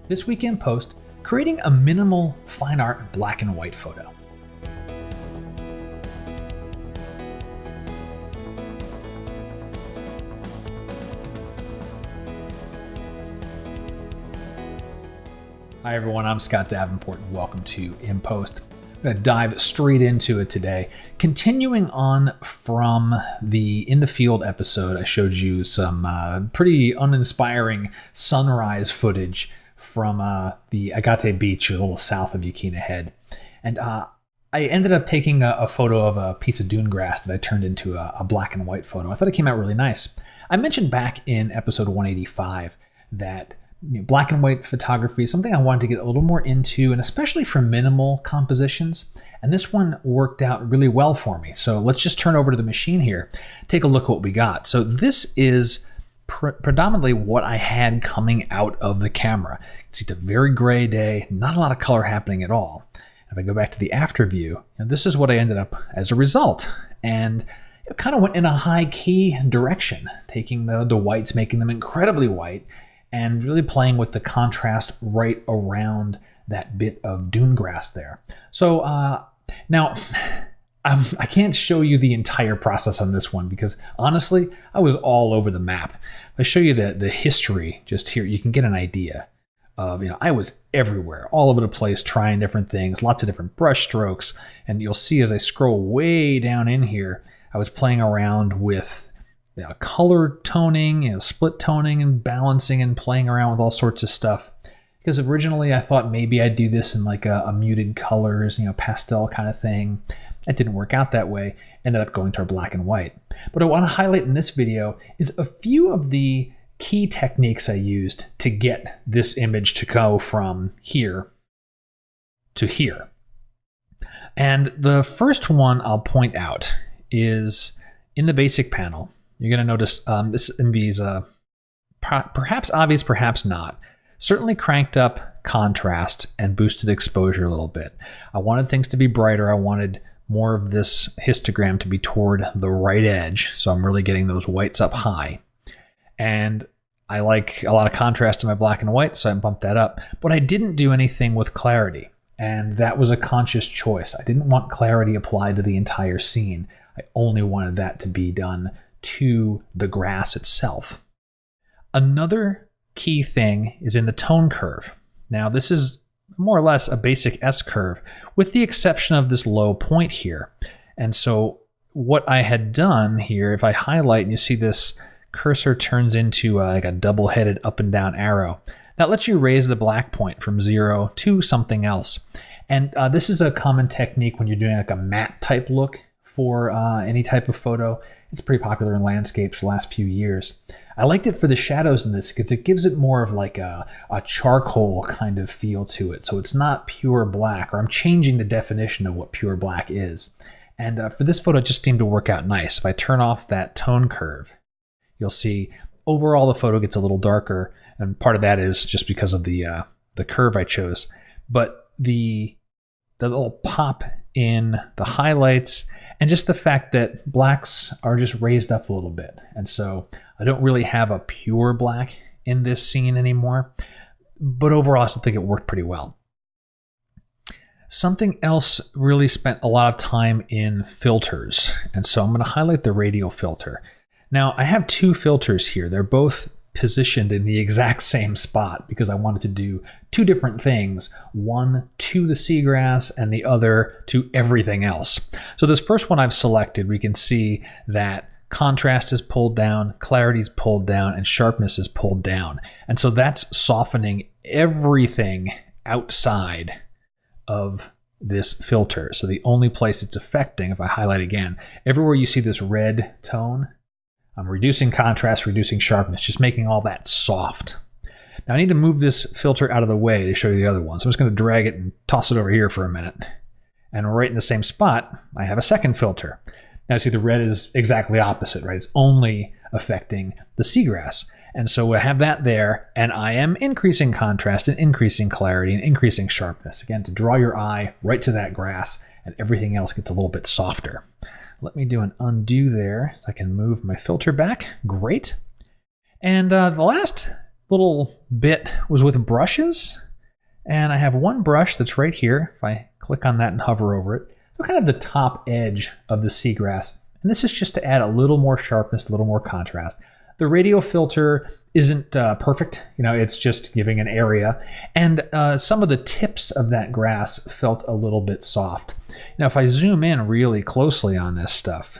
This week in post, creating a minimal fine art black and white photo. Hi everyone, I'm Scott Davenport and welcome to In Post. I'm going to dive straight into it today. Continuing on from the In the Field episode, I showed you some pretty uninspiring sunrise footage from the Agate Beach, a little south of Yaquina Head. And I ended up taking a photo of a piece of dune grass that I turned into a black and white photo. I thought it came out really nice. I mentioned back in episode 185 that black and white photography is something I wanted to get a little more into, and especially for minimal compositions. And this one worked out really well for me. So let's just turn over to the machine here, take a look at what we got. So this is predominantly what I had coming out of the camera. It's a very gray day, not a lot of color happening at all. If I go back to the after view, this is what I ended up as a result. And it kind of went in a high key direction, taking the whites, making them incredibly white, and really playing with the contrast right around that bit of dune grass there. So now, I can't show you the entire process on this one because honestly, I was all over the map. If I show you the history just here, you can get an idea of, I was everywhere, all over the place, trying different things, lots of different brush strokes. And you'll see as I scroll way down in here, I was playing around with color toning, split toning and balancing and playing around with all sorts of stuff. Because originally I thought maybe I'd do this in like a muted colors, pastel kind of thing. It didn't work out that way. Ended up going to black and white. What I want to highlight in this video is a few of the key techniques I used to get this image to go from here to here. And the first one I'll point out is in the basic panel. You're going to notice this image is perhaps obvious, perhaps not. Certainly cranked up contrast and boosted exposure a little bit. I wanted things to be brighter. I wanted more of this histogram to be toward the right edge. So I'm really getting those whites up high. And I like a lot of contrast in my black and white, so I bumped that up. But I didn't do anything with clarity. And that was a conscious choice. I didn't want clarity applied to the entire scene. I only wanted that to be done to the grass itself. Another key thing is in the tone curve. Now this is more or less a basic S curve with the exception of this low point here. And so what I had done here, if I highlight and you see this cursor turns into like a double-headed up and down arrow, that lets you raise the black point from 0 to something else. And this is a common technique when you're doing like a matte type look for any type of photo. It's pretty popular in landscapes the last few years. I liked it for the shadows in this because it gives it more of like a charcoal kind of feel to it. So it's not pure black, or I'm changing the definition of what pure black is. And for this photo, it just seemed to work out nice. If I turn off that tone curve, you'll see overall the photo gets a little darker. And part of that is just because of the curve I chose. But the little pop in the highlights and just the fact that blacks are just raised up a little bit. And so I don't really have a pure black in this scene anymore. But overall, I still think it worked pretty well. Something else really spent a lot of time in filters. And so I'm going to highlight the radial filter. Now, I have two filters here. They're both positioned in the exact same spot because I wanted to do two different things, one to the seagrass and the other to everything else. So this first one I've selected, we can see that contrast is pulled down, clarity is pulled down, and sharpness is pulled down. And so that's softening everything outside of this filter. So the only place it's affecting, if I highlight again, everywhere you see this red tone, I'm reducing contrast, reducing sharpness, just making all that soft. Now I need to move this filter out of the way to show you the other one. So I'm just going to drag it and toss it over here for a minute. And right in the same spot, I have a second filter. Now see the red is exactly opposite, right? It's only affecting the seagrass. And so I have that there, and I am increasing contrast and increasing clarity and increasing sharpness. Again, to draw your eye right to that grass, and everything else gets a little bit softer. Let me do an undo there. I can move my filter back. Great. And the little bit was with brushes. And I have one brush that's right here. If I click on that and hover over it, so kind of the top edge of the seagrass. And this is just to add a little more sharpness, a little more contrast. The radio filter isn't perfect. It's just giving an area. And some of the tips of that grass felt a little bit soft. Now, if I zoom in really closely on this stuff,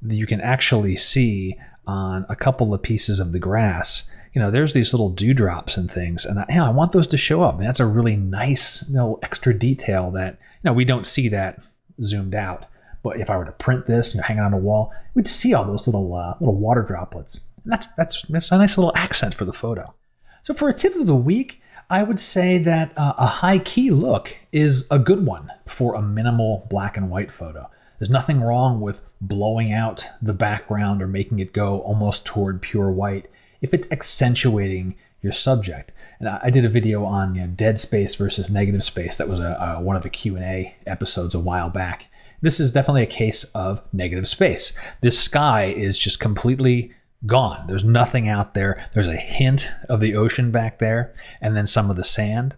you can actually see on a couple of pieces of the grass, there's these little dewdrops and things, and I want those to show up. And that's a really nice extra detail that we don't see that zoomed out. But if I were to print this, hang it on a wall, we'd see all those little water droplets. And that's a nice little accent for the photo. So for a tip of the week, I would say that a high key look is a good one for a minimal black and white photo. There's nothing wrong with blowing out the background or making it go almost toward pure white if it's accentuating your subject. And I did a video on dead space versus negative space. That was one of the Q&A episodes a while back. This is definitely a case of negative space. This sky is just completely gone. There's nothing out there. There's a hint of the ocean back there, and then some of the sand.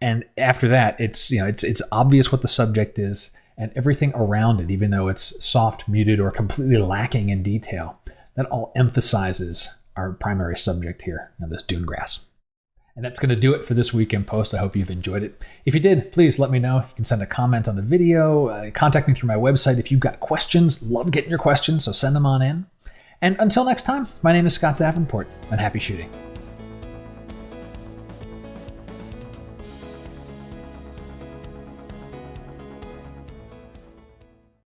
And after that, it's obvious what the subject is, and everything around it, even though it's soft, muted, or completely lacking in detail, that all emphasizes our primary subject here, this dune grass. And that's going to do it for this week in post. I hope you've enjoyed it. If you did, please let me know. You can send a comment on the video, contact me through my website if you've got questions. Love getting your questions, so send them on in. And until next time, my name is Scott Davenport, and happy shooting.